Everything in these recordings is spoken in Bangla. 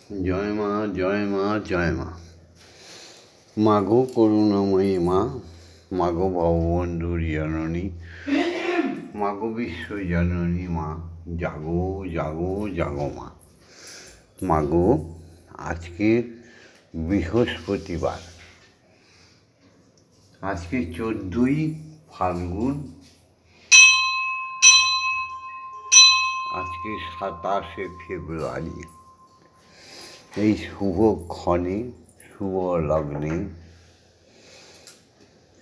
জয় মা, জয় মা, জয় মা। মাগো করুণাময়ী মা, মাগো ভববন্ধুর জননী, মাগো বিশ্ব জননী মা, জাগো জাগো জাগো মা। মাগো, আজকে বৃহস্পতিবার, আজকে 14ই ফাল্গুন, আজকে 27শে ফেব্রুয়ারি। এই শুভক্ষণে, শুভ লগ্নে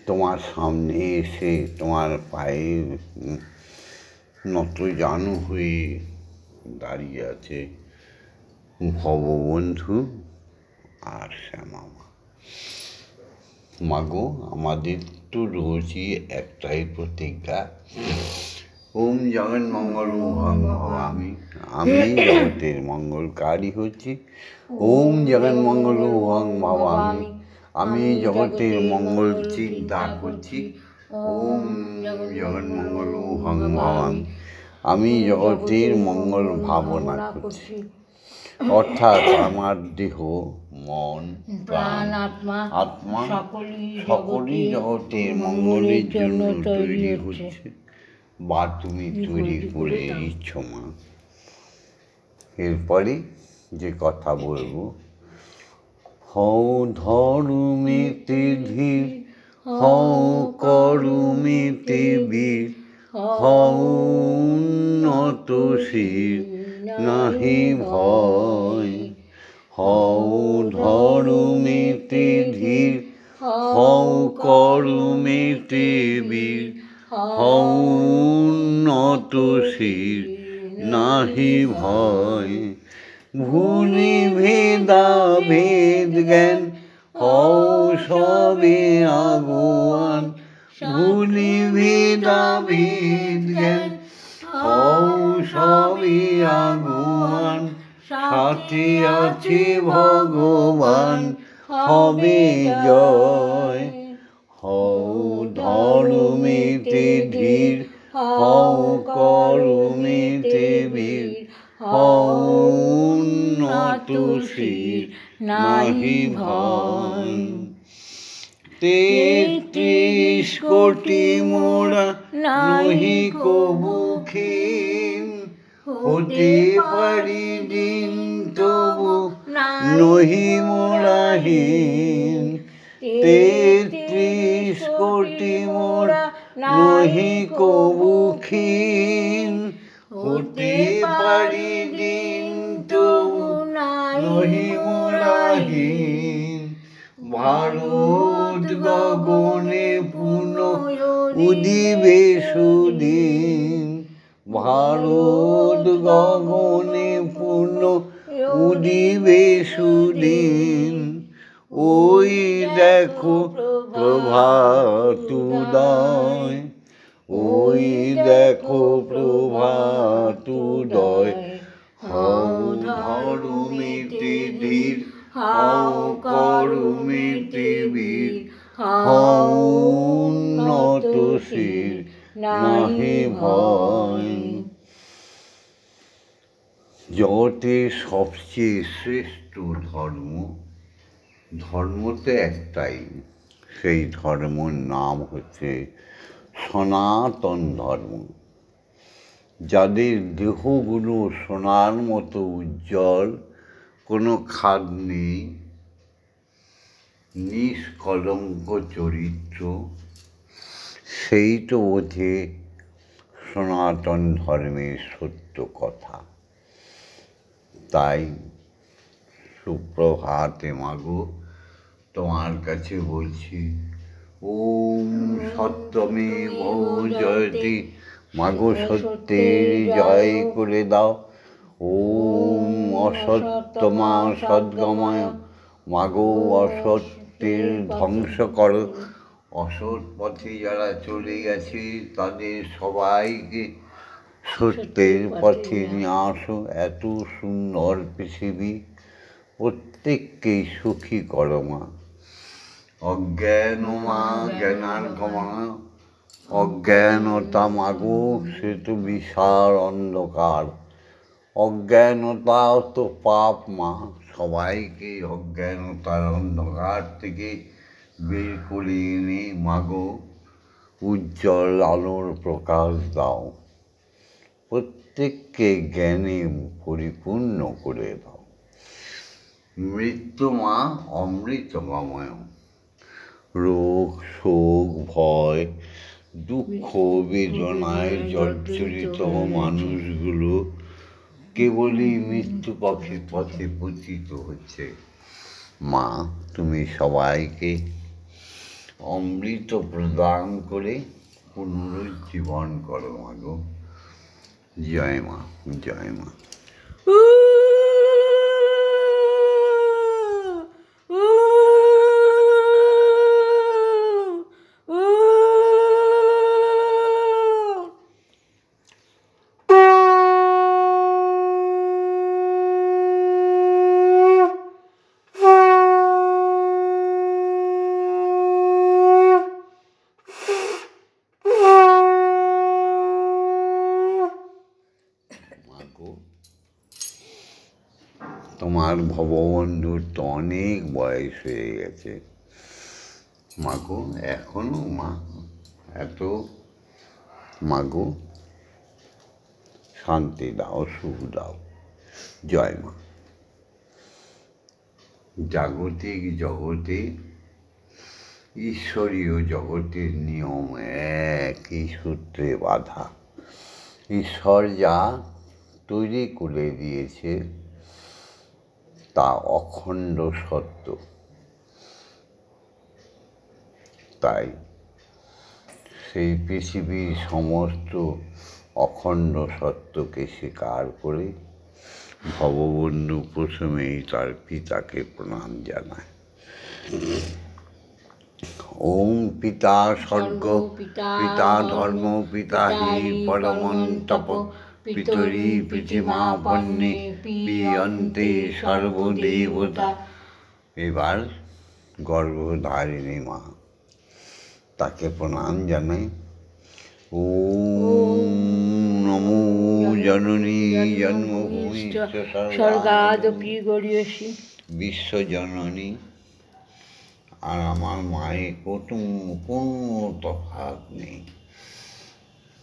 তোমার সামনে এসে তোমার পায়ে নতজানু হয়ে দাঁড়িয়ে আছে ভববন্ধু আর শ্যামা মা। মাগো, আমাদের তো রোজই একটাই প্রতিজ্ঞা, ওম জগন মঙ্গল ভবামি, আমি জগতের মঙ্গলকারী হচ্ছি। ওম জগন মঙ্গল ভবামি, আমি জগতের মঙ্গল চিন্তা করছি। ওম জগন মঙ্গল ভবামি, আমি জগতের মঙ্গল ভাবনা করছি। অর্থাৎ আমার দেহ, মন, প্রাণ, আত্মা সকলই জগতের মঙ্গলের জন্য তৈরি হচ্ছে বা তুমি তৈরি করে দিচ্ছ মা। এরপরে যে কথা বলবো, হও ধর্মেতে ধীর, হও কর্মেতে বীর, হও উন্নত শির, নাহি ভয়। হও ধর্মেতে ধীর, হও কর্মেতে বীর, হও উন্নত শির, নাহি ভয়। ভুলি ভেদা ভেদ জ্ঞান, হও সবে আগুয়ান। ভুলি ভেদা ভেদ জ্ঞান, হও সবে আগুয়ান। সাথে আছে ভগবান, হবে জয়। হও ধর্মেতে ধীর, হও কর্মেতে বীর, হও উন্নত শির, নাহি ভয়। 33 কোটি মোরা নহি কবু ক্ষীণ, হতে পারি দিন তবু নহি মোরা হীন। 33 কোটি মোরা নহি কবু ক্ষীণ, হতে পারি দিন তবু নহি মোরা হীন। ভারত গগনে পূর্ণ উদিবে সুদিন, ভারত গগনে পূর্ণ উদিবে সুদিন। ওই দেখো প্রভাত উদয়, ওই দেখো প্রভাত উদয়। হও ধর্মেতে ধীর, হও কর্মেতে বীর, হও উন্নত শির, নাহি ভয়। জগতের সবচেয়ে শ্রেষ্ঠ ধর্ম, ধর্ম তো একটাই, সেই ধর্মের নাম হচ্ছে সনাতন ধর্ম। যাদের দেহগুলো সোনার মতো উজ্জ্বল, কোনো খাদ নেই, নিষ্কলঙ্ক চরিত্র, সেই তো বোঝে সনাতন ধর্মের সত্য কথা। তাই সুপ্রভাতে মাগো, তোমার কাছে বলছি, ওম সত্যমেব জয়তে। মাগো, সত্যের জয় করে দাও। ওম অসত্যমা সদ্গময়, মাগো অসত্যের ধ্বংস করো। অসৎ পথে যারা চলে গেছে তাদের সবাইকে সত্যের পথে নিয়ে আসো। এত সুন্দর পৃথিবী, প্রত্যেককেই সুখী করো মা। অজ্ঞান মা জ্ঞানার্ঘমা, অজ্ঞানতা মাগো সে তো বিশাল অন্ধকার। অজ্ঞানতা তো পাপ মা, সবাইকে অজ্ঞানতার অন্ধকার থেকে বের করে এনে মাগো উজ্জ্বল আলোর প্রকাশ দাও, প্রত্যেককে জ্ঞানে পরিপূর্ণ করে দাও। মৃত্যু মা অমৃতময়, রোগ শোক ভয় দুঃখ বেদনায় জর্জরিত মানুষগুলো কেবলই মৃত্যু পথে পতিত হচ্ছে। মা তুমি সবাইকে অমৃত প্রদান করে পুনরুজ্জীবন করো মাগো। জয় মা, জয় মা। তোমার ভববন্ধুর তো অনেক বয়স হয়ে গেছে মাগো, এখনো মা এত মাগো শান্তি দাও, সুখ দাও। জয় মা। জাগতিক জগতে ঈশ্বরীয় জগতের নিয়ম একই সূত্রে বাঁধা। ঈশ্বর যা তৈরি করে দিয়েছে তা অখণ্ড সত্য, তাই সেই পৃথিবীর সমস্ত অখণ্ড সত্যকে স্বীকার করে ভববন্ধু প্রথমেই তার পিতাকে প্রণাম জানায়। ওম পিতা স্বর্গ পিতা ধর্ম পিতা হি পরমন্তপ পিতরি পৃথিমাপন্নে পিয়ন্তে সর্বদেবতা। এবার গর্ভধারিণী মা তাকে প্রণাম জানাই। ওম নমো জননী জন্মভূমি স্বর্গাদপি গরীয়সী। বিশ্বজননী আর আমার মায়ের কোনো তফাৎ নেই।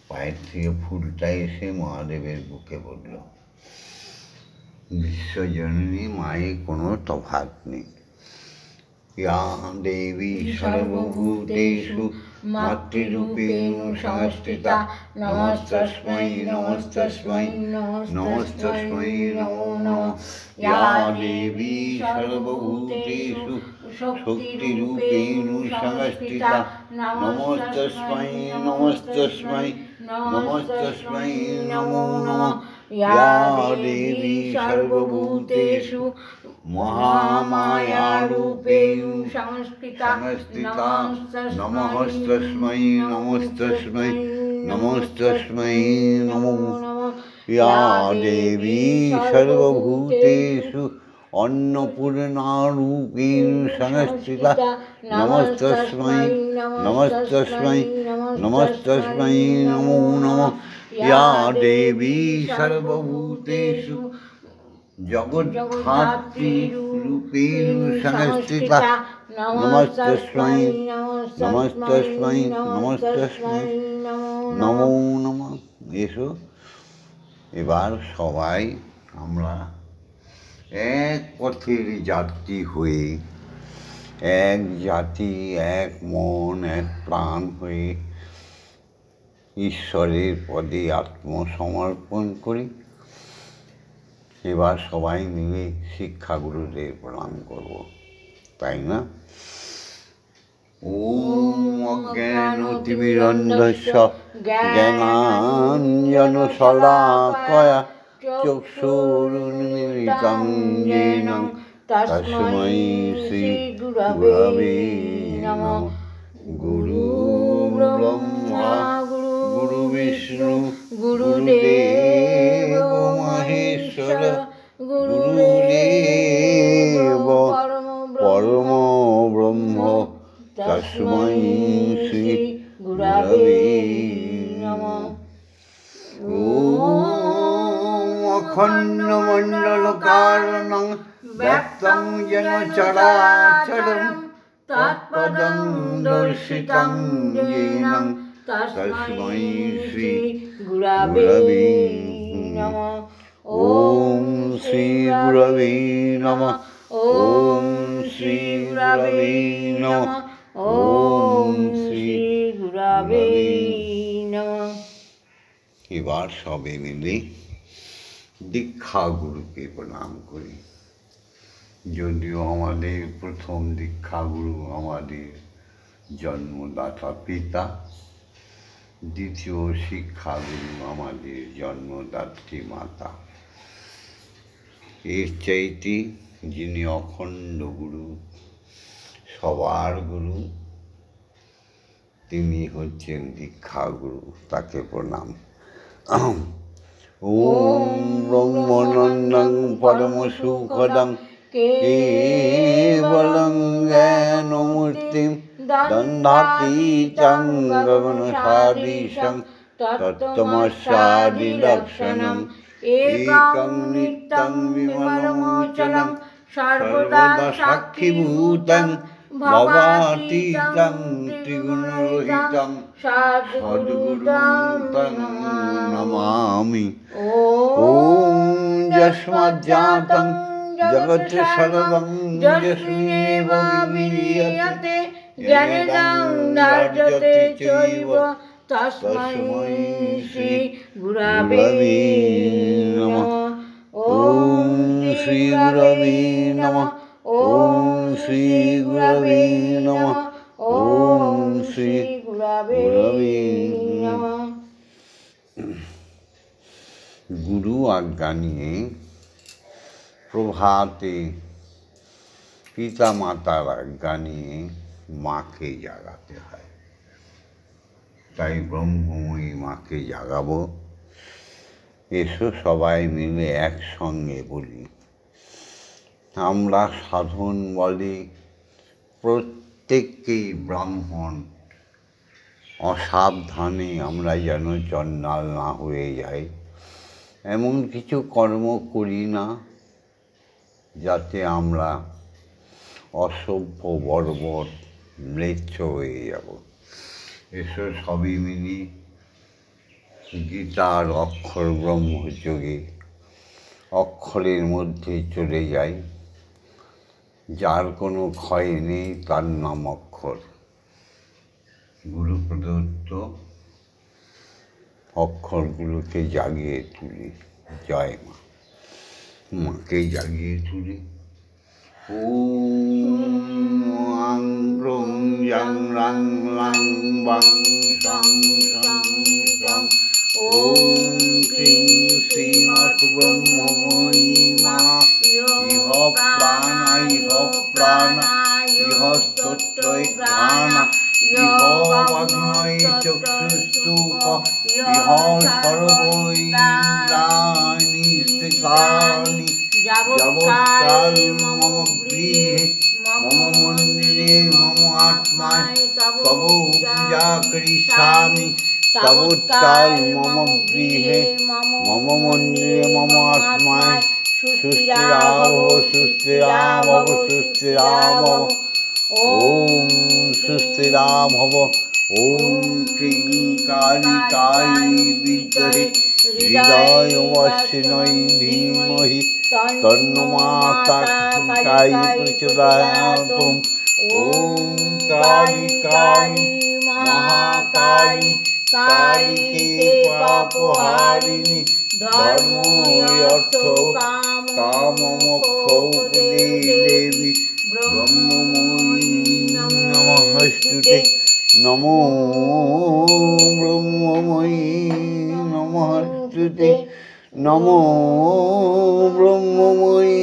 পায়ের থেকে ফুলটা এসে মহাদেবের বুকে পড়ল। বিশ্বজননী মায়ের কোনো তফাৎ নেই। ইয়া দেবী সর্বভূতেষু মাতৃরূপেণ সংস্থিতা নমস্তস্मै নমস্তস্मै নমস্তস্मै নমো নমঃ। ইয়া দেবী সর্বভূতেষু শক্তিরূপেণ সংস্থিতা নমস্তস্मै নমস্তস্मै নমস্তস্मै নমো নমঃ। ইয়া দেবী সর্বভূতেষু মহামায়ারূপেণ সংস্থিতা নমস্তস্मै নমস্তস্मै নমস্তস্मै নমো নমঃ। ইয়া দেবী সর্বভূতেষু অন্নপূর্ণারূপেণ সংস্থিতা নমস্তস্मै নমস্তস্मै নমস্তস্मै নমো নমঃ। ইয়া দেবী সর্বভূতেষু জগদ্ধাত্রীরূপেণ সংস্থিতা নমস্তস্मै নমস্তস্मै নমস্তস্मै নমো নমঃ। এসো এবার সবাই আমরা এক পথের যাত্রী হয়ে, এক জাতি এক মন এক প্রাণ হয়ে ঈশ্বরের পদে আত্মসমর্পণ করি। এবার সবাই মিলে শিক্ষাগুরুদের প্রণাম করব, তাই না? ওম অজ্ঞানতিমিরন্ধস্য জ্ঞানাঞ্জনশলাকয়া চক্ষুরুন্মিলিतं येन তস্मै শ্রীগুরবে নমঃ। গুরু ব্রহ্মা গুরু বিষ্ণু গুরুদেব মহেশ্বর গুরুদেব পরম ব্রহ্ম তস্मै শ্রী গুরবে নমঃ। ওম অখণ্ডমণ্ডলকারণং ব্যক্तं যেন চরাচরম তৎপদং দর্শিতং येन তস্मै শ্রী গুরবে নমঃ। ওম শ্রী গুরবে নমঃ। ওম শ্রী গুরবে নমঃ। ওম শ্রী গুরবে নমঃ। এবার সবে মিলে দীক্ষা গুরুকে প্রণাম করি। যদিও আমাদের প্রথম দীক্ষা গুরু আমাদের জন্মদাতা পিতা, দ্বিতীয় শিক্ষাগুরু আমাদের জন্মদাত্রী মাতা। এর চাইতে যিনি অখণ্ড গুরু, সবার গুরু, তিনি হচ্ছেন দীক্ষা গুরু, তাকে প্রণাম। ওম ব্রহ্মানন্দং পরম সুখদং কেবলং জ্ঞানমূর্তিম দন্ধাতীতং গগনসদৃশং তত্ত্বমস্যাদিলক্ষণং একং নিত্যং বিমলমোচनं সর্বদা সাক্ষীভূতং ভবাতীतं ত্রিগুণরহিतं সদ্গুরুং तं নমামি। ওম যস্মাজ্জাतं জগৎ সর্বং যস্মিন্নেব বিলীয়তে জ্ঞানেন ধার্যতে চৈব তস্मै শ্রী গুরবে নমঃ। ওম শ্রী গুরবে নমঃ। ওম শ্রী গুরবে নমঃ। ওম শ্রী গুরবে নমঃ। গুরু আজ্ঞা নিয়ে প্রভাতে পিতা মাতার আজ্ঞা নিয়ে মাকে জাগাতে হয়। তাই ব্রহ্মময়ী মাকে জাগাবো। এসো সবাই মিলে একসঙ্গে বলি। আমরা সাধন বলে প্রত্যেককেই ব্রাহ্মণ। অসাবধানে আমরা যেন চণ্ডাল না হয়ে যাই, এমন কিছু কর্ম করি না যাতে আমরা অসভ্য বর্বর ম্লেচ্ছ হয়ে যাব। এসব সবই মিলি গীতার অক্ষর ব্রহ্মযোগে অক্ষরের মধ্যে চলে যাই। যার কোনো ক্ষয় নেই তার নাম অক্ষর। গুরু প্রদত্ত অক্ষরগুলোকে জাগিয়ে তুলি। জয় মা। মাকে জাগিয়ে তুলি। ওং রং যং রং লং বং সং সং সং। ওম ক্রিং শ্রীমৎ ব্রহ্মময়ী মা ইহ প্রাণা ইহ প্রাণা ইহ স্তোত্রয় প্রাণা ইহ অগ্নয় চক্ষুস্তুক ইহ সর্বৈন্দ্রাণি স্থিতানি যাবৎকাল মম গৃহে মম মন্দিরে মম আত্মায় তব পূজা করিষ্যামি। যাবৎকাল মম গৃহে মম মন্দিরে মম আত্মায় সুস্থিরা ভব সুস্থিরা ভব সুস্থিরা ভব। ওম সুস্থিরা ভব। ওম ক্রিং কালিকাই বিদ্মহে হৃদয়বশিন্যৈ ধীমহি তন্নো মাতা কালী প্রচোদয়াৎ। ওম কালী কালী মহাকালী কালীকে পাপহারিণী ধর্ম অর্থ কাম মোক্ষ দেবী ব্রহ্মময়ী নমস্তুতে। নমো ব্রহ্মময়ী নমস্তুতে। নমো ব্রহ্মময়ী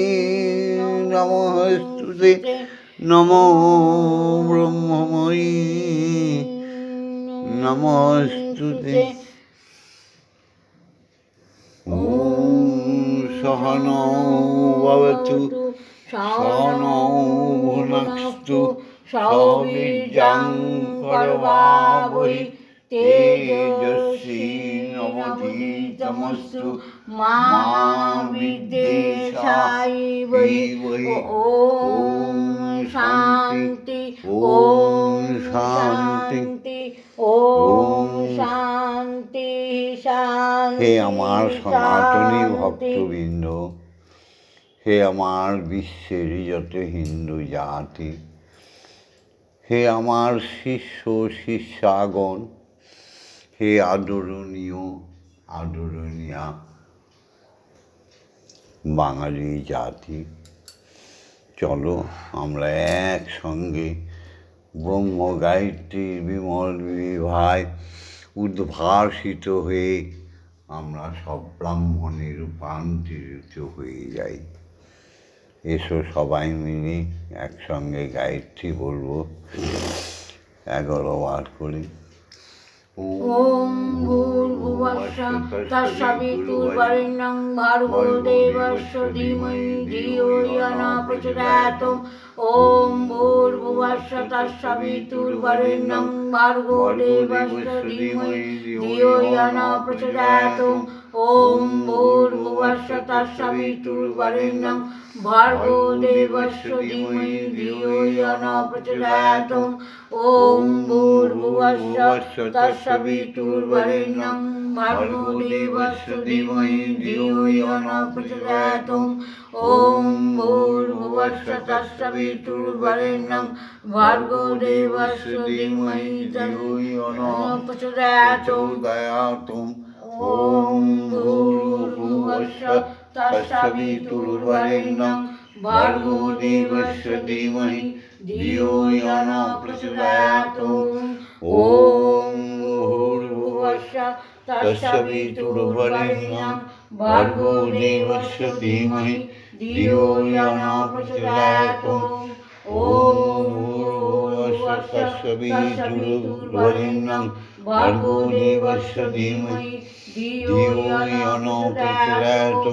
নমস্তুতে। নমো ব্রহ্মময়ী নমস্তুতে। ওম সহনৌ ভবতু সহনৌ ভুনক্তু সহ বীর্যং করবাবহৈ তেজস্বী নব নবোদিতমস্তু মা বিদ্বেষায় ওম শান্তি ওম শান্তি ওম শান্তি শান্তি। হে আমার সনাতনী ভক্তবৃন্দ, হে আমার বিশ্বের যত হিন্দু জাতি, হে আমার শিষ্য শিষ্যাগণ, হে আদরণীয় আদরণীয়া বাঙালি জাতি, চলো আমরা একসঙ্গে ব্রহ্ম গায়ত্রীর বিমল বিভায় উদ্ভাসিত হয়ে আমরা সব ব্রাহ্মণে রূপান্তরিত হয়ে যাই। এসো সবাই মিলে একসঙ্গে গায়ত্রী বলবো 11 বার করে। ওম ভূর্ভুবস্সুঃ তৎসবিতুর্বরেণ্যং ভর্গো দেবস্য ধীমহি ধিয়ো য়ো নঃ প্রচোদয়াৎ। ওম ভূর্ভুবস্সুঃ তৎসবিতুর্বরেণ্যং ভর্গো দেবস্য ধীমহি ধিয়ো য়ো নঃ প্রচোদয়াৎ। ওম ভূর্ভুবস্সুঃ তৎসবিতুর্বরেণ্যং ভর্গো দেবস্য ধীমহি ধিয়ো য়ো নঃ প্রচোদয়াৎ। ওম ভূর্ভুবস্সুঃ তৎসবিতুর্বরেণ্যং ভর্গো দেবস্য ধীমহি ধিয়ো য়ো নঃ প্রচোদয়াৎ। ওম ভূর্ভুবস্সুঃ তৎসবিতুর্বরেণ্যং ভর্গো দেবস্য ধীমহি ধিয়ো য়ো নঃ প্রচোদয়াৎ। ওম ভূর্ভুবস্সুঃ তৎসবিতুর্বরেণ্যং ভর্গো দেবস্য ধীমহি ধিয়ো য়ো নঃ প্রচোদয়াৎ। ওম ভূর্ভুবস্সুঃ তৎসবিতুর্বরেণ্যং ভর্গো দেবস্য ধীমহি ধিয়ো য়ো নঃ প্রচোদয়াৎ। ওম ভূর্ভুবস্সুঃ তৎসবিতুর্বরেণ্যং ভর্গো দেবস্য ধীমহি ধিয়ো য়ো নঃ প্রচোদয়াৎ।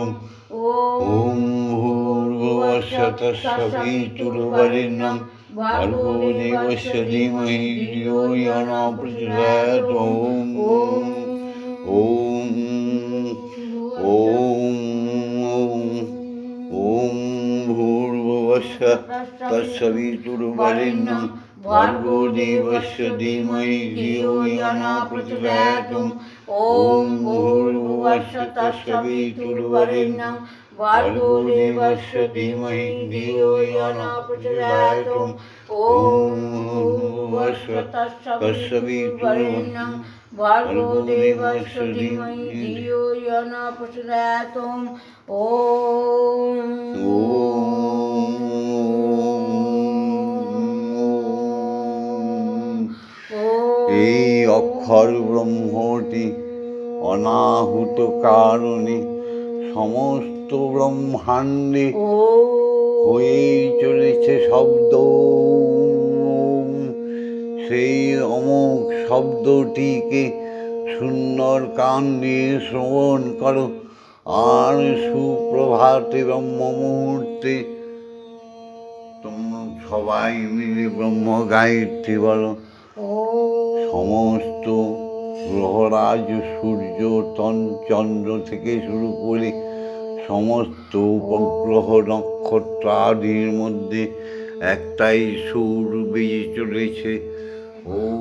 ওম ভূর্ভুবস্সুঃ তৎসবিতুর্বরেণ্যং ভর্গো দেবস্য ধীমহি ধিয়ো য়ো নঃ প্রচোদয়াৎ। ওম ভূর্ভুবস্সুঃ তৎসবিতুর্বরেণ্যং ভর্গো দেবস্য ধীমহি ধিয়ো য়ো নঃ প্রচোদয়াৎ। ওম ভূর্ভুবস্সুঃ তৎসবিতুর্বরেণ্যং ভর্গো দেবস্য ধীমহি ধিয়ো য়ো নঃ প্রচোদয়াৎ। ওম ভূর্ভুবস্সুঃ তৎসবিতুর্বরেণ্যং ভর্গো দেবস্য ধীমহি ধিয়ো য়ো নঃ প্রচোদয়াৎ। এই অক্ষর ব্রহ্মটি অনাহুত কারণে সমস্ত ব্রহ্মাণ্ডে হয়েই চলেছে শব্দ। সেই অমোঘ শব্দটিকে সুন্দর কান দিয়ে শ্রবণ করো, আর সুপ্রভাতে ব্রহ্ম মুহূর্তে তোমরা সবাই মিলে ব্রহ্ম গায়ত্রী বলো। সমস্ত গ্রহরাজ সূর্য চন্দ্র থেকে শুরু করে সমস্ত উপগ্রহ নক্ষত্র আদির মধ্যে একটাই সুর বেজে চলেছে। ওম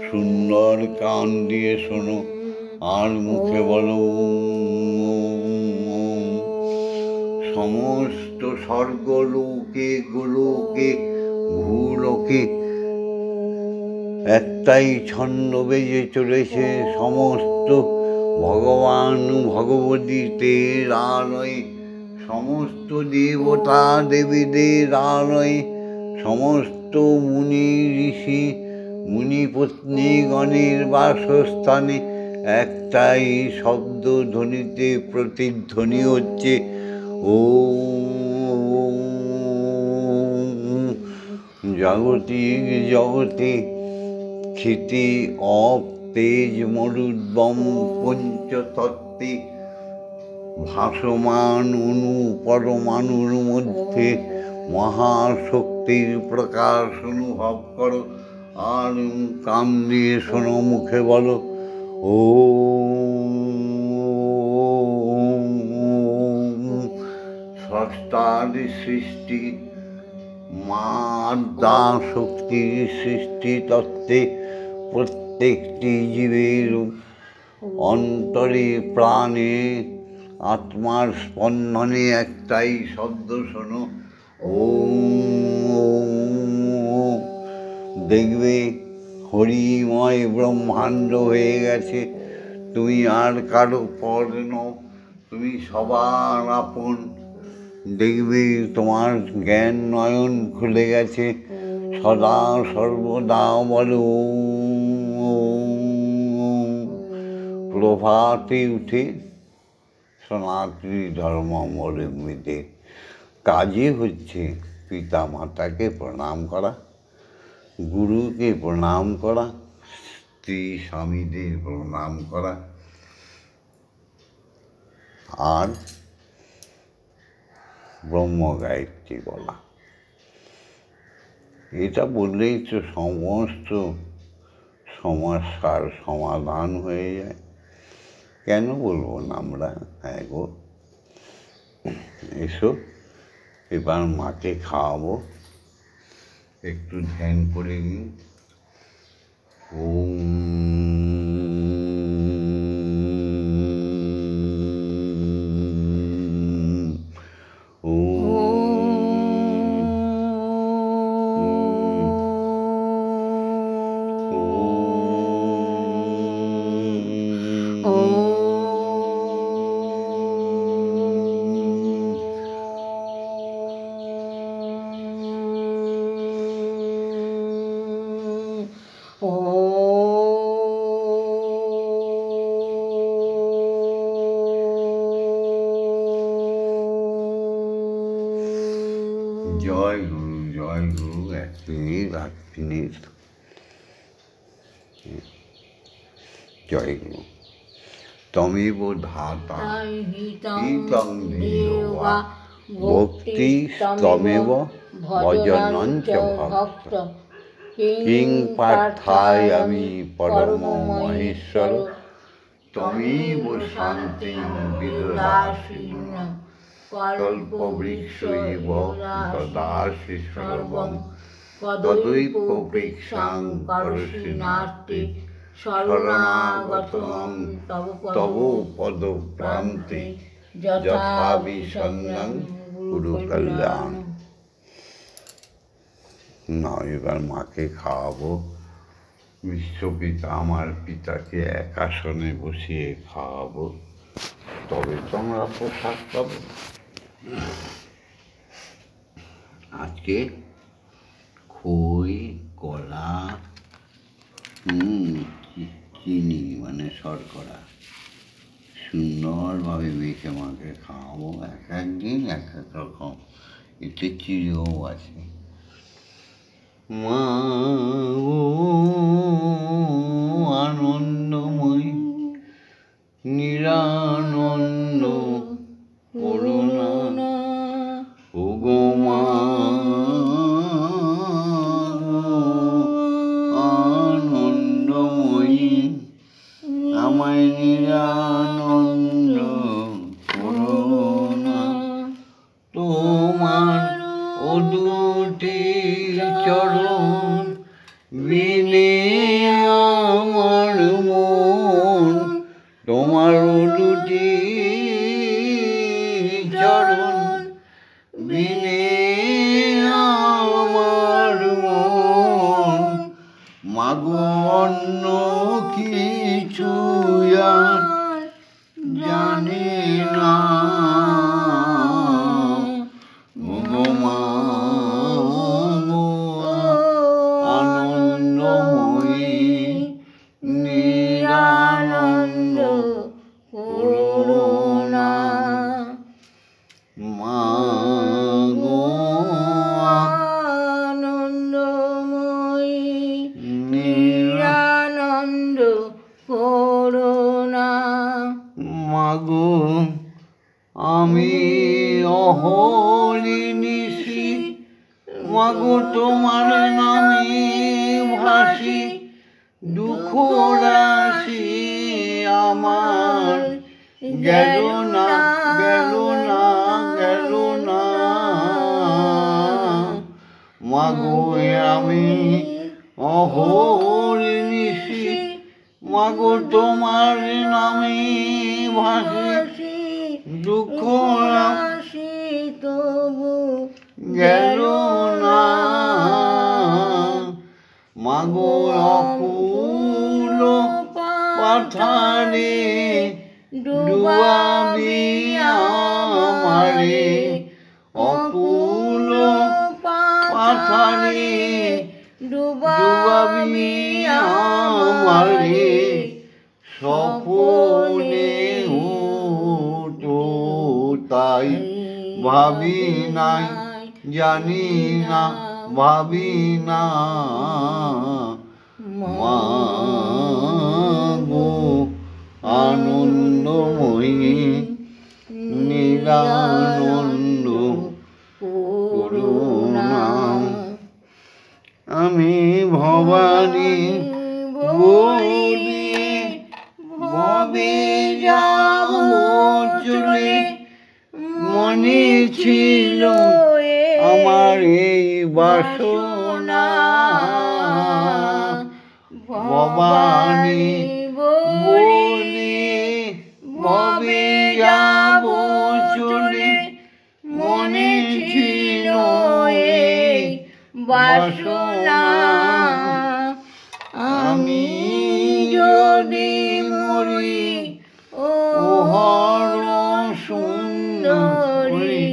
সুন্দর কান দিয়ে শোনো আর মুখে বলো ওম। সমস্ত স্বর্গলোকে গোলোকে ভূলোকে একটাই ছন্দ বেজে চলেছে। সমস্ত ভগবান ভগবতীদের আলয়ে, সমস্ত দেবতা দেবীদের আলয়ে, সমস্ত মুনি ঋষি মুনিপত্নীগণের বাসস্থানে একটাই শব্দ ধ্বনিতে প্রতিধ্বনি হচ্ছে ওম। জাগতিক জগতে ক্ষিতি অপ তেজ মরুদ্বম পঞ্চতত্ত্বে ভাসমান অণু পরমাণুর মধ্যে মহাশক্তির প্রকাশ অনুভব করো। আর কান দিয়ে শোনো, মুখে বলো ও স্রষ্টার সৃষ্টি মা আদ্যা শক্তির সৃষ্টি তত্ত্বে প্রত্যেকটি জীবের অন্তরে প্রাণে আত্মার স্পন্দনে একটাই শব্দ শোনো ওম। দেখবে হরিময় ব্রহ্মাণ্ড হয়ে গেছে, তুমি আর কারো পর নও, তুমি সবার আপন। দেখবে তোমার জ্ঞান নয়ন খুলে গেছে, সদা সর্বদা বলো প্রভাতে উঠে সনাতনী ধর্মাবলম্বীদের কাজই হচ্ছে পিতা মাতাকে প্রণাম করা, গুরুকে প্রণাম করা, স্ত্রী স্বামীদের প্রণাম করা, আর ব্রহ্ম গায়ত্রী বলা। এটা বললেই তো সমস্ত সমস্যার সমাধান হয়ে যায়। কেন বলবো না আমরা? হ্যাঁ গো, এসো এবার মাকে খাওয়াবো, একটু ধ্যান করে নিই। ওম জয় গুরু, জয় গুরু। 1 মিনিট, 8 মিনিট। জয় গুরু। তমেব ধাতা হিতং দেবা ভক্তি তমেব ভজনঞ্চ ভক্ত কিং পার্থায়ামি পরম মহেশ্বর তমেব শান্তিং বিদধাসি কল্পবৃক্ষৈব দদাসি সর্বং তদৈবপেক্ষাং করোষি নাস্তি শরণাগতং তব পদপ্রান্তে যথা বিসন্নং গুরু কল্যাণ। না, এবার মাকে খাওয়াবো। বিশ্বপিতা আমার পিতাকে এক আসনে বসিয়ে খাওয়াবো, তবে তো আমরা প্রসাদ পাবো। আজকে খই, কলা, চিনি মানে শর্করা সুন্দরভাবে মেখে মাকে খাওয়াবো। এক একদিন এক এক রকম, এতে চিড়েও আছে। মা আনন্দময়ী নিরানন্দ করুণা ওগো মা আনন্দময়ী আমায় নিরানন্দ করুণা। তোমার ও দুটি চরণ বিনে আমার মন, তোমার দুটি চরণ বিনে আমার মন। মাগো অন্য কিছু আর জানি না, ওগো মা আনন্দময়ী নিরানন্দ করুণা। মা গো আনন্দময়ী নিরানন্দ করুণা। মাগো আমি অহরি নিশি মাগো তোমার নামে ভাসি দুঃখ রাশি আমার গেল না গেল না গেল না মাগো আমি অহর্নিশি মাগো তোমার নামে ভাসি দুঃখ রাশি তবু গেল না মাগো অকুল পাথারে ডুবাবি আমারে অকুল পাথারে ডুবাবি আমারে স্বপনে তো তাই ভাবি নাই জানি না ভাবি না মাগো আনন্দময়ী নিরানন্দ করুণা আমি ভবানী বলি ভবে যাব চলে মনে ছিল আমার এই বাসনা ভবানী বলি ভবে যাব চলে মনে ছিল এই বাসনা আমি যদি মরি ও হর সুন্দরী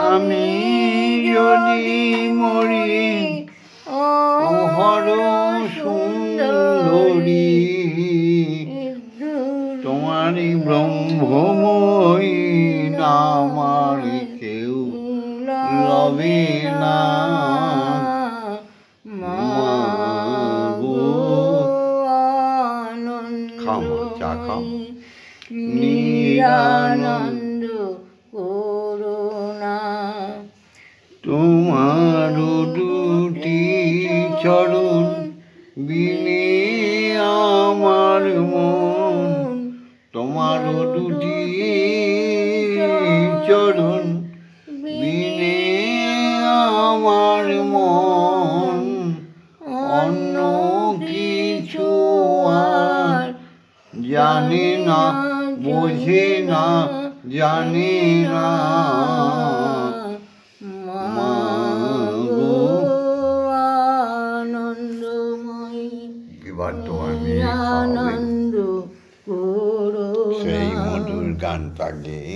আমি যদি মরি ও হর সুন্দরী তোমারই ব্রহ্মময়ী নামার কেউ লবে না মাগো খাও চা খাও নিরানন্দ করুণা তোমার দুটি চরণ বিনে আমার মন তোমার দুটি চরণ বিনে আমার মন অন্য কিছু আর জানি না বোঝে না জানি না মাগো আনন্দময়ী এবার তো আমি আনন্দ করুণা সেই মধুর গানটা গেয়ে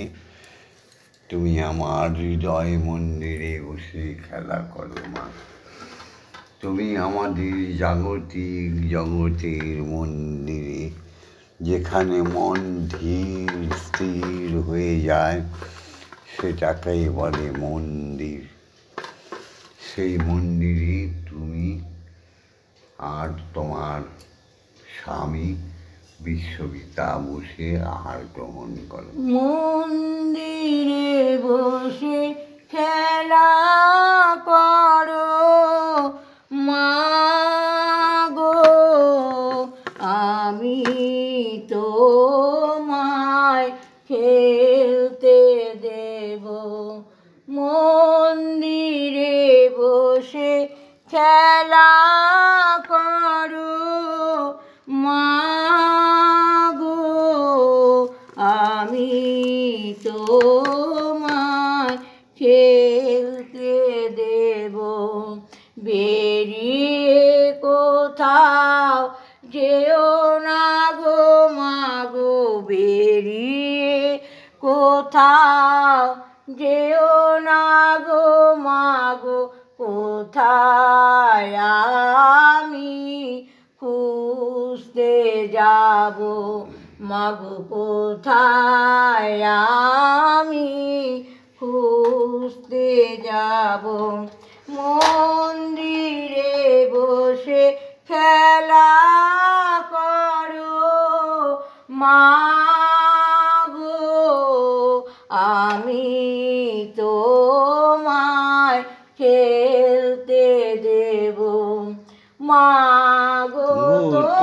তুমি আমার হৃদয় মন্দিরে বসে খেলা করো মা তুমি আমাদের জাগতিক জগতের মন্দিরে যেখানে মন ধীর স্থির হয়ে যায় সেটাকেই বলে মন্দির সেই মন্দিরে তুমি আর তোমার স্বামী বিশ্বপিতা বসে আহার গ্রহণ করো মন্দিরে বসে খেলা করো মাগো আমি তোমায় খেলতে দেব মন্দিরে বসে খেলা করো মাগো আমি তোমায় খেলতে দেব বেরিয়ে কোথাও যেও না গো মাগো বেরিয়ে কোথাও যেও না গো মাগো কোথায় আমি খুঁজতে যাব মাগো কোথায় আমি খুঁজতে যাব মন্দিরে বসে খেলা করো মাগো আমি তোমায় খেলতে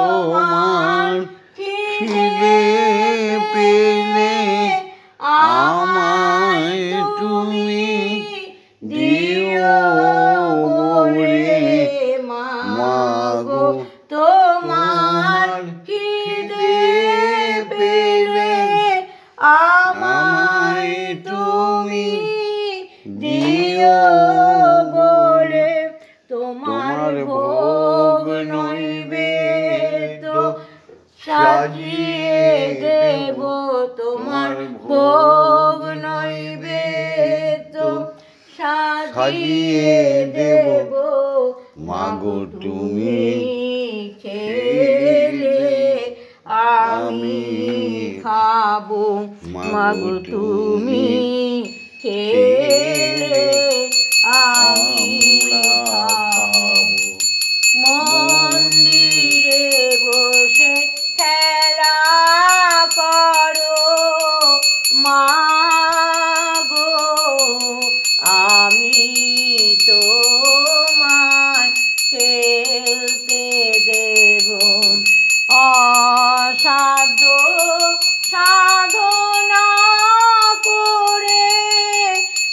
তোমার খিদে পেলে আমায় তুমি দিও বলে মাগো তোমার খিদে পেলে আমায় তুমি দিও বলে তোমার ভোগ নৈবেদ্য সাজিয়ে দেব তোমার ভোগ নৈবেদ্য সাজিয়ে দেব মাগো তুমি খেলে আমি খাবো মাগো তুমি খেলে আমি খাবো মন্দিরে বসে খেলা করো মাগো আমি তোমায় খেলতে দেব অসাধ্য সাধনা করে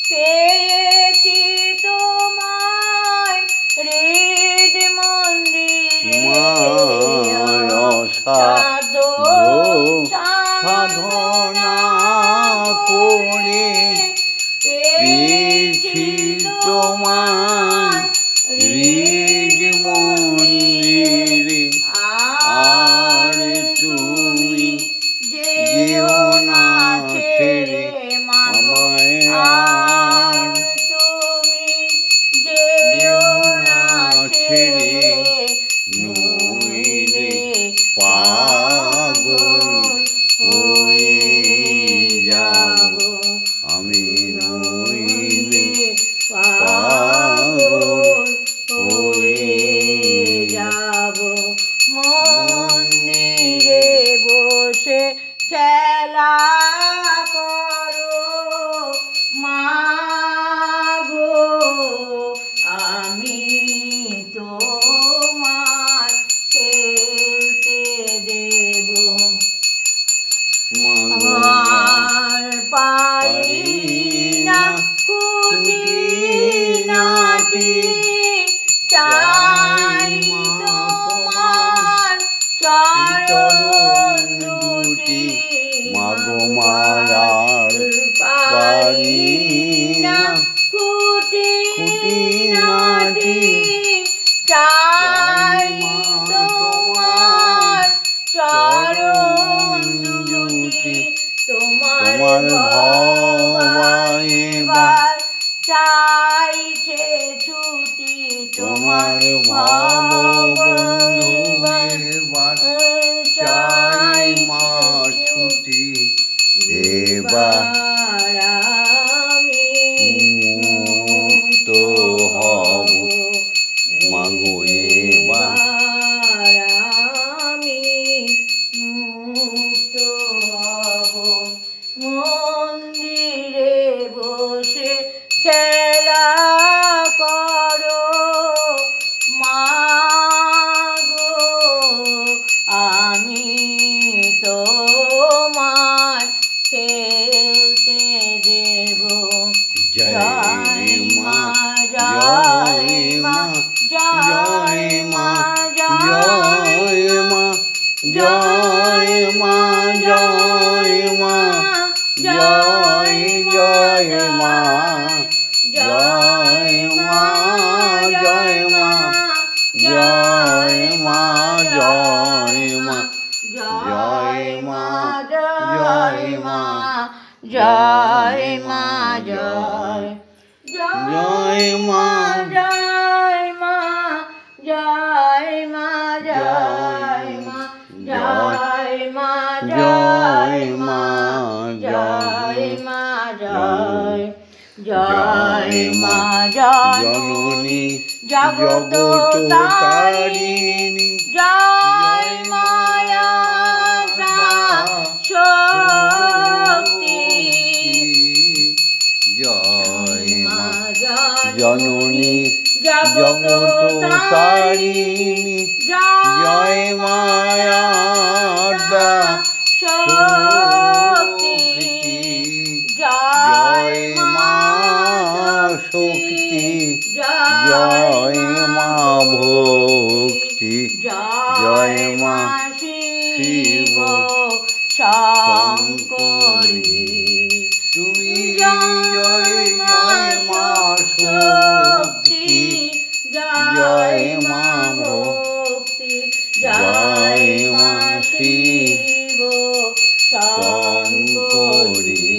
পেয়েছি তোমায় হৃদ মন্দিরে অসাধ্য সাধনা করে পেয়েছি তোমার হৃদ মন্দিরে আর তুমি যেও না ছেড়ে আমায় আর তুমি যেও না ছেড়ে নইলে পাগল হয়ে যাব আমি নইলে পাগল হয়ে যাব মন্দিরে বসে খেলা করো মাগো আমি তোমায় খেলতে দেব আমার পারি না খুঁটিনাটি চাই তোমার চরণ দুটি মাগো মায়ার পারি না খুঁটিনাটি চাই তোমার চরণ দুটি তোমার ভবাইবার চাইছে ছুটি তোমার ভববন্ধুবার চাই মা ছুটি এবার আমি মুক্ত হব মাগো এবার আমি মুক্ত হব মন্দিরে বসে খেলা করো মাগো আমি তোমায় খেলতে দেব জয় মা জয় মা জয় মা জয় মা জয় মা জয় মা জয় জয় মা জয় মা জয় মা জয় মা জয় মা জয় মা জয় মা জয় মা জয় জয় মা জয় মা জয় মা জয় মা জয় মা জয় মা জয় মা জয় জয় মা জয় জননী জগত তারিণী জয় মায়া শক্তি জয় মা জননী জগত তারিণী জয় মায়াদা শক্তি জয় মা শক্তি জয় মা ভক্তি জয় মা শিব শঙ্করী তুমি জয় জয় মা শক্তি জয় মা ভক্তি জয় মা শিব শঙ্করী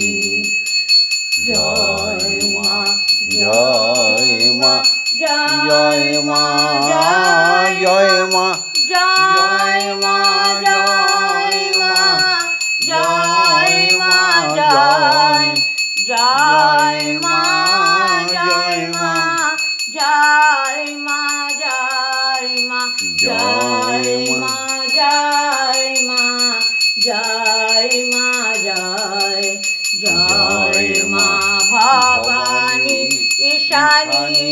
জয় মা জয় মা জয় মা জয় মা জয় মা জয় মা জয় মা জয় জয় মা জয় মা জয় মা জয় মা জয় মা জয় মা জয় মা জয় জয় মা ভবানী ঈশানী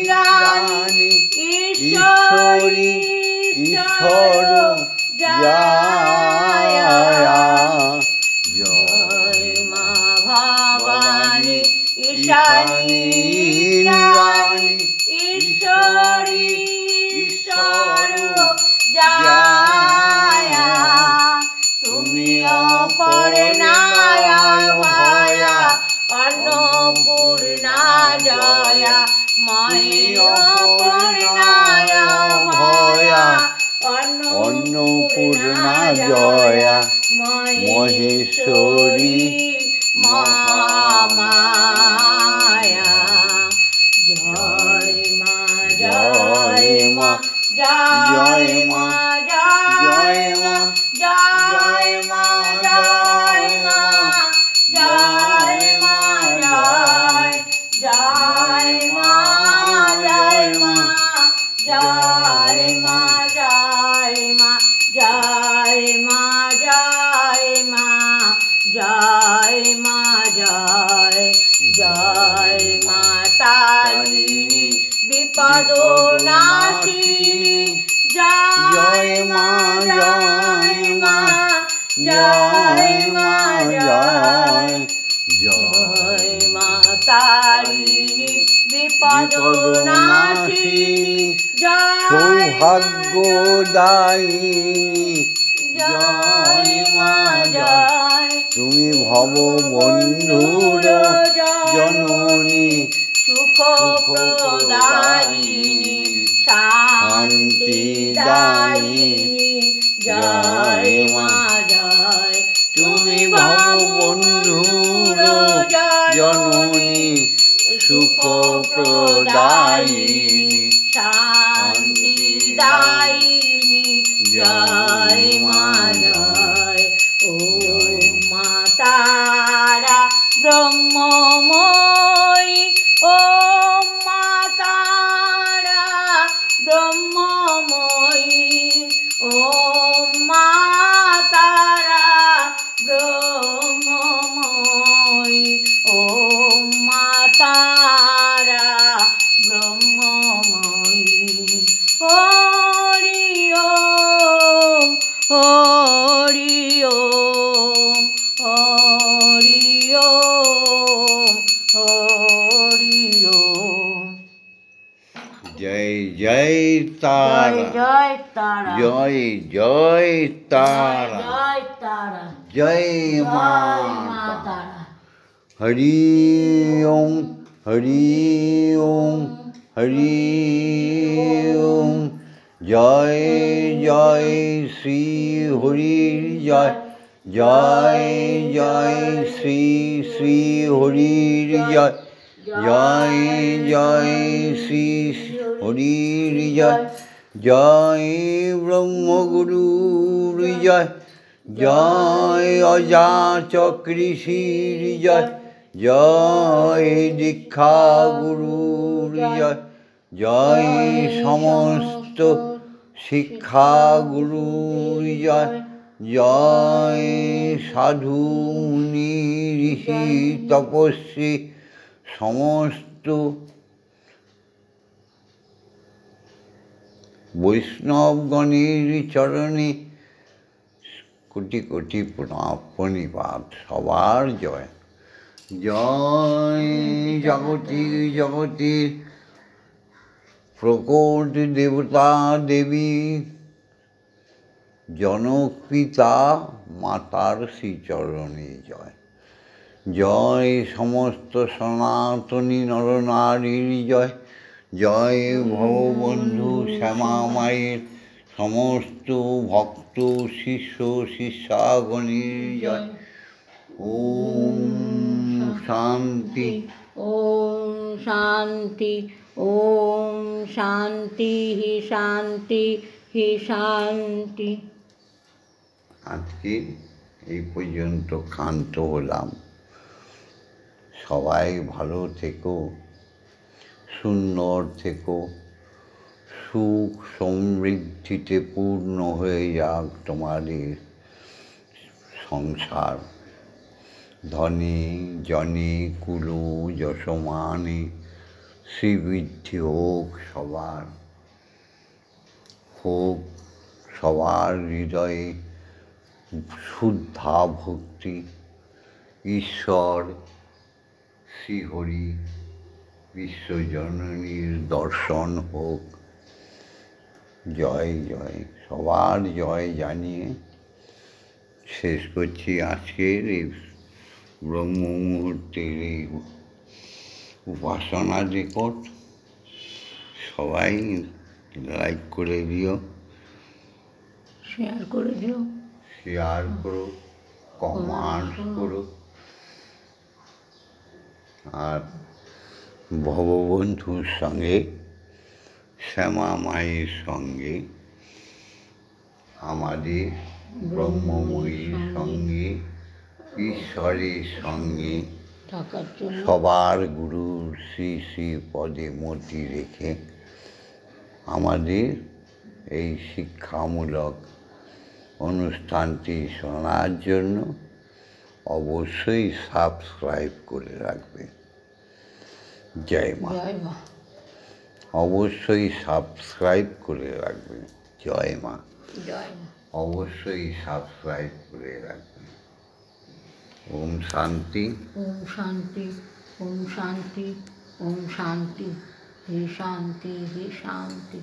রানী ঈশ্বরী ঈশ্বর জয় জয় মা ভবানী ঈশানী রানী ঈশ্বরী ঈশ্বর জয় তুমি অপর্ণায় ভয়া অন্নপূর্ণা জয়া মায়ে অপর্ণায় ভয়া অন্নপূর্ণা জয়া মহেশ্বরী মহামায়া জয় মা জয় মা জয় মা জয় মা জয় মা জয় মা জয় মা জয় মা জয় মা জয় মা জয় মা জয় মা জয় মা জয় মা জয় জয় মা তারিণী বিপদ নাশিনী জয় মা জয় মা জয় মা জয় জয় মা তারিণী বিপদ নাশিনী সৌভাগ্যদায়িনী জয় মা জয় তুমি ভববন্ধুর জননী সুখ প্রদায়িনী শান্তিদায়িনী জয় মা জয় তুমি ভববন্ধুর জননী সুখ প্রদায়িনী শান্তিদায়িনী জয় মা জয় ও মা তারা ব্রহ্মময়ী ও মা তারা ব্রহ্মময়ী ও মা তারা ব্রহ্মময়ী ও মা তারা ব্রহ্মময়ী হরি ওম হরি ওম হরি ওম হরি ওম জয় জয় তারা জয় তারা জয় জয় তারা জয় তারা জয় মা তারা হরি ওম হরি ওম হরি ওম জয় জয় শ্রী হরি জয় জয় জয় শ্রী শ্রী হরির জয় জয় জয় শ্রী হরির জয় জয় ব্রহ্মগুরুর জয় জয় অজাচক্রীষির জয় জয় দীক্ষা গুরুর জয় জয় সমস্ত শিক্ষা গুরুর জয় জয় সাধু মুনি ঋষি তপস্বী সমস্ত বৈষ্ণবগণের চরণে কোটি কোটি প্রণিপাত। সবার জয়। জয় জগতি জগতির প্রকট দেবতা দেবী, জনক পিতা মাতার শ্রীচরণে জয়। জয় সমস্ত সনাতনী নরনারীর জয়। জয় ভববন্ধু শ্যামা মায়ের সমস্ত ভক্ত শিষ্য শিষ্যাগণের জয়। ওম শান্তি। ওম শান্তি। ওম শান্তি শান্তি শান্তি। আজকে এই পর্যন্ত ক্ষান্ত হলাম। সবাই ভালো থেকো, সুন্দর থেকো, সুখ সমৃদ্ধিতে পূর্ণ হয়ে যাক তোমাদের সংসার। ধনে জনে কুলো যশমানে শ্রীবৃদ্ধি হোক সবার। হোক সবার হৃদয়ে শুদ্ধা ভক্তি। ঈশ্বর শ্রীহরি বিশ্বজননীর দর্শন হোক। জয় জয়। সবার জয় জানিয়ে শেষ করছি আজকের এই ব্রহ্ম মুহূর্তের এই উপাসনা রেকর্ড। সবাই লাইক করে দিও, শেয়ার করে দিও, শেয়ার করো, কমেন্ট করো। আর ভববন্ধুর সঙ্গে শ্যামা মায়ের সঙ্গে আমাদের ব্রহ্মময়ীর সঙ্গে ঈশ্বরের সঙ্গে থাকার জন্য সবার গুরুর শ্রী শ্রী পদে মতি রেখে আমাদের এই শিক্ষামূলক অনুষ্ঠানটি শোনার জন্য অবশ্যই সাবস্ক্রাইব করে রাখবে। জয় মা। জয় মা। অবশ্যই সাবস্ক্রাইব করে রাখবে। জয় মা। জয় মা। অবশ্যই সাবস্ক্রাইব করে রাখবে। ওম শান্তি। ওম শান্তি। ওম শান্তি। ওম শান্তি। হে শান্তি। হে শান্তি।